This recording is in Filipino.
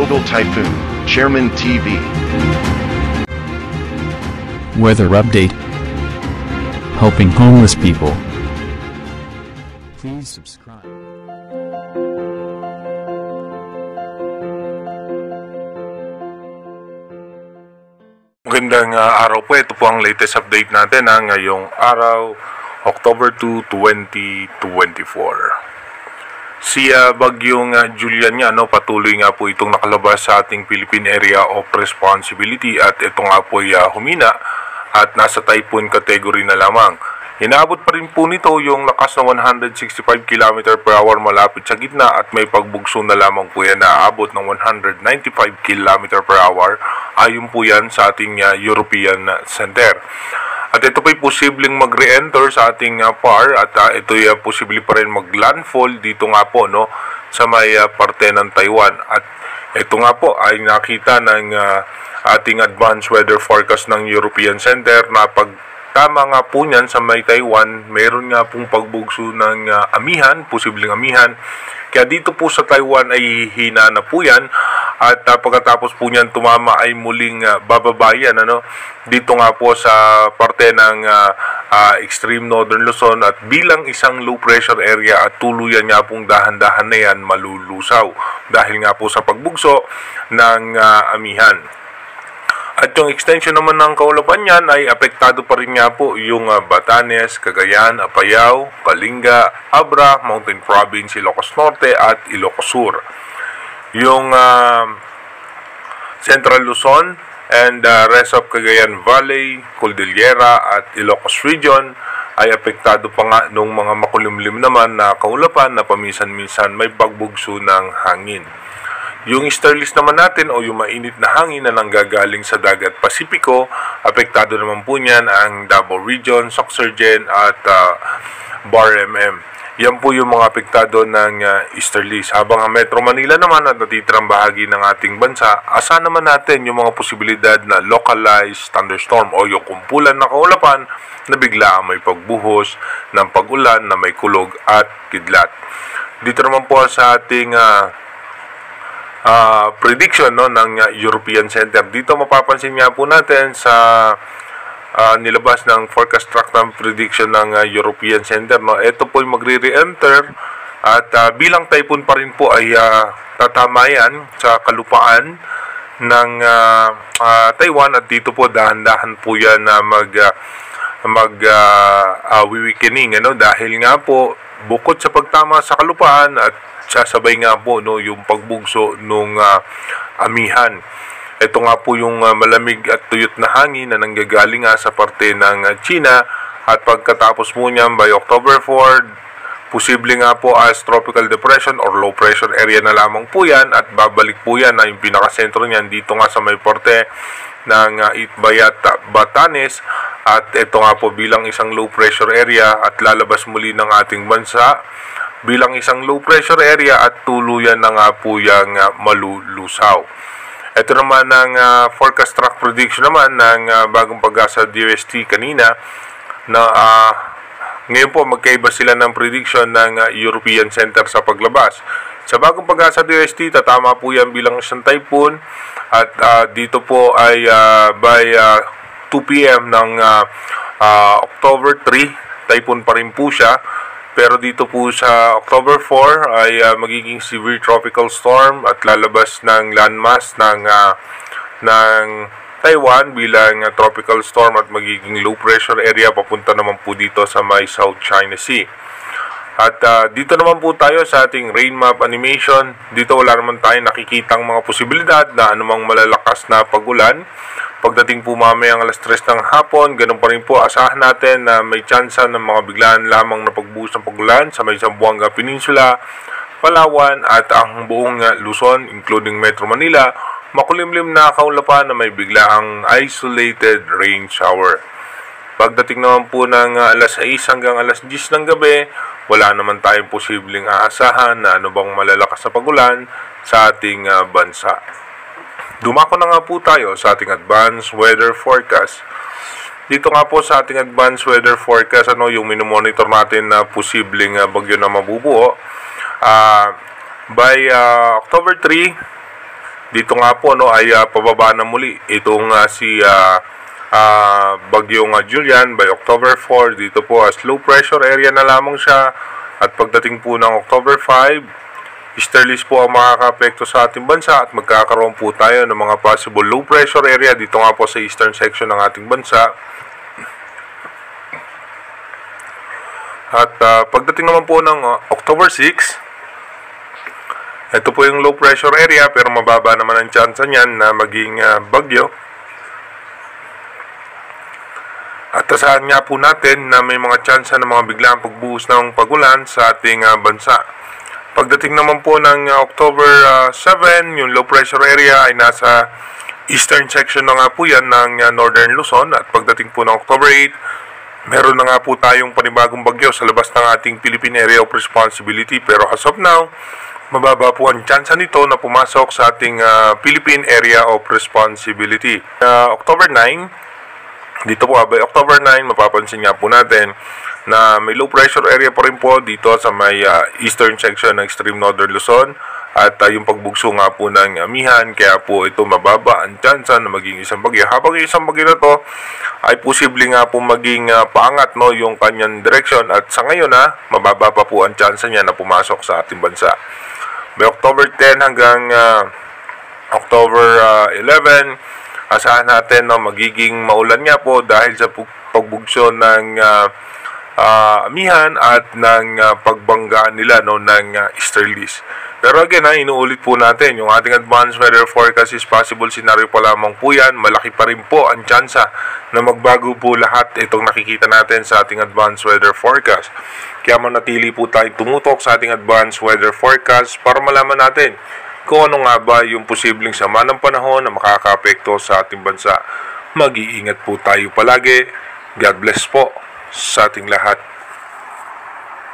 Tropical Typhoon, Chairman TV. Weather update. Helping homeless people. Please subscribe. Magandang araw po. Ito po ang latest update natin ngayong araw, October 2, 2024. Si Bagyong Julian nga, patuloy nga po itong nakalabas sa ating Philippine Area of Responsibility at ito nga po humina at nasa typhoon category na lamang. Inaabot pa rin po nito yung lakas na 165 km per hour malapit sa gitna at may pagbugso na lamang po yan na aabot ng 195 km per hour ayon po yan sa ating European Center. At ito po'y posibleng mag-re-enter sa ating PAR at ito'y posible pa rin mag-landfall dito nga po sa may parte ng Taiwan. At ito nga po ay nakita ng ating advanced weather forecast ng European Center na pagtama nga po niyan sa may Taiwan, meron nga pong pagbugso ng amihan, posibleng amihan. Kaya dito po sa Taiwan ay hina na po yan at pagkatapos po niyan tumama ay muling bababayan dito nga po sa parte ng extreme northern Luzon at bilang isang low pressure area at tuluyan nga pong dahan-dahan na yan malulusaw dahil nga po sa pagbugso ng amihan. At yung extension naman ng kaulapan niyan ay apektado pa rin nga po yung Batanes, Cagayan, Apayao, Kalinga, Abra, Mountain Province, Ilocos Norte at Ilocos Sur. Yung Central Luzon and rest of Cagayan Valley, Cordillera at Ilocos Region ay apektado pa nga nung mga makulimlim naman na kaulapan na paminsan-minsan may pagbugso ng hangin. Yung easterlies naman natin o yung mainit na hangin na nanggagaling sa dagat Pasipiko, apektado naman po niyan ang Davao Region, Sorsogon at Bar-MM. Yan po yung mga apektado ng easterlies. Habang ang Metro Manila naman at natitirang bahagi ng ating bansa, asahan naman natin yung mga posibilidad na localized thunderstorm o yung kumpulan na kaulapan na bigla may pagbuhos ng pag-ulan na may kulog at kidlat. Dito naman po sa ating prediction ng European Center. Dito mapapansin nga po natin sa nilabas ng forecast track ng prediction ng European Center. Ito po ay magre-re-enter at bilang typhoon pa rin po ay tatamayan sa kalupaan ng Taiwan at dito po dahan-dahan po yan na mag-weakening dahil nga po bukod sa pagtama sa kalupaan at sasabay nga po yung pagbugso nung amihan. Ito nga po yung malamig at tuyot na hangin na nanggagaling sa parte ng China at pagkatapos po niyan by October 4, posible nga po as tropical depression or low pressure area na lamang po yan at babalik po yan na yung pinakasentro niyan dito nga sa may parte ng Itbayat, Batanes at ito nga po bilang isang low pressure area at lalabas muli ng ating bansa bilang isang low pressure area at tuluyan na nga po yung malulusaw. Ito naman ang forecast track prediction naman ng Bagong Pag-asa DOST kanina na ngayon po magkaiba sila ng prediction ng European Center sa paglabas. Sa Bagong Pag-asa DOST, tatama po yan bilang isang typhoon at dito po ay by 2 p.m. ng October 3, typhoon pa rin po siya. Pero dito po sa October 4 ay magiging severe tropical storm at lalabas ng landmass ng Taiwan bilang tropical storm at magiging low pressure area papunta naman po dito sa may South China Sea. At dito naman po tayo sa ating rain map animation. Dito wala naman tayong nakikitang mga posibilidad na anumang malalakas na pag-ulan. Pagdating po mamayang alas 3 ng hapon, ganun pa rin po asahan natin na may tsansa ng mga biglaan lamang na pagbuhos ng pag-ulan sa may Zamboanga Peninsula, Palawan at ang buong Luzon including Metro Manila, makulimlim na kaulapan na may biglaang isolated rain shower. Pagdating naman po ng alas 6 hanggang alas 10 ng gabi, wala naman tayong posibleng aasahan na anumang malalakas na pag-ulan sa ating bansa. Dumako na nga po tayo sa ating advanced weather forecast. Dito nga po sa ating advanced weather forecast, yung minomonitor natin na posibleng bagyo na mabubuo. By October 3, dito nga po ay pababa na muli itong si bagyong Julian by October 4. Dito po as low pressure area na lamang siya, at pagdating po ng October 5, easterlies po ang makaka-apekto sa ating bansa at magkakaroon po tayo ng mga possible low pressure area dito nga po sa eastern section ng ating bansa. At pagdating naman po ng October 6, ito po yung low pressure area pero mababa naman ang tsansa niyan na maging bagyo. At asahan nga po natin na may mga tsansa ng mga biglang pagbuhos ng pagulan sa ating bansa. Pagdating naman po ng October 7, yung low pressure area ay nasa eastern section na nga po yan ng northern Luzon. At pagdating po ng October 8, meron na nga po tayong panibagong bagyo sa labas ng ating Philippine Area of Responsibility. Pero as of now, mababa po ang tsansa nito na pumasok sa ating Philippine Area of Responsibility. October 9, dito po by October 9, mapapansin nga po natin na may low pressure area pa rin po dito sa may eastern section ng extreme northern Luzon, at yung pagbugso nga po ng Amihan, kaya po ito mababa ang tsansa na maging isang bagyo. Habang isang bagyo na to ay posible nga po maging paangat yung kanyang direksyon, at sa ngayon mababa pa po ang tsansa niya na pumasok sa ating bansa. By October 10 hanggang October 11, asahan natin na magiging maulan nga po dahil sa pagbugso ng Amihan at ng pagbanggaan nila ng easterlies. Pero again, inuulit po natin, yung ating advanced weather forecast is possible scenario pa lamang po yan. Malaki pa rin po ang tsansa na magbago po lahat itong nakikita natin sa ating advanced weather forecast. Kaya manatili po tayo tumutok sa ating advanced weather forecast para malaman natin kung ano nga ba yung posibleng sama ng panahon na makaka-apekto sa ating bansa. Mag-iingat po tayo palagi. God bless po sa ating lahat.